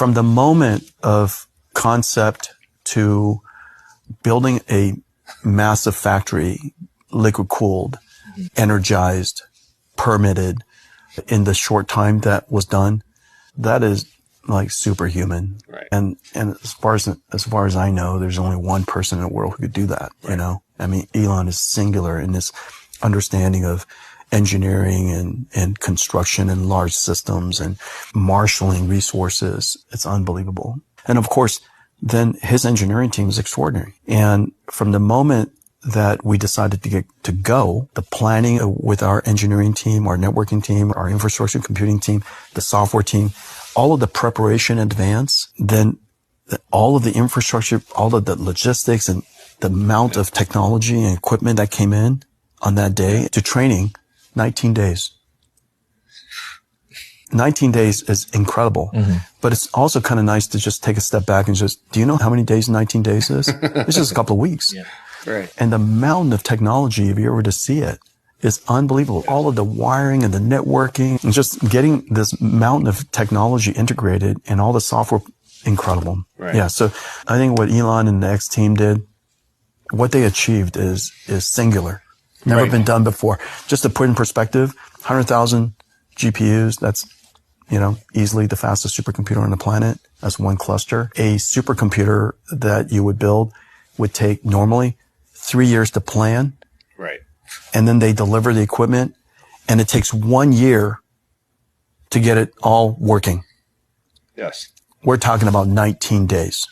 from the moment of concept to building a massive factory, liquid cooled, energized, permitted in the short time that was done, that is like superhuman. Right. And as far as I know, there's only one person in the world who could do that, right. you know? I mean, Elon is singular in this understanding of engineering and construction and large systems and marshaling resources. It's unbelievable. And of course, then his engineering team is extraordinary. And from the moment that we decided to go, the planning with our engineering team, our networking team, our infrastructure computing team, the software team, all of the preparation in advance, then all of the infrastructure, all of the logistics and the amount of technology and equipment that came in on that day to training, 19 days. 19 days is incredible, but it's also kind of nice to just take a step back and just, do you know how many days 19 days is? It's just a couple of weeks. Yeah. Right. And the mountain of technology, if you were to see it, is unbelievable. All of the wiring and the networking and just getting this mountain of technology integrated and all the software, incredible. Right. Yeah. So I think what Elon and the X team did, what they achieved is singular. Never been done before. Just to put in perspective, 100,000 GPUs, that's, easily the fastest supercomputer on the planet. That's one cluster. A supercomputer that you would build would take normally 3 years to plan. Right. And then they deliver the equipment, and it takes 1 year to get it all working. Yes. We're talking about 19 days.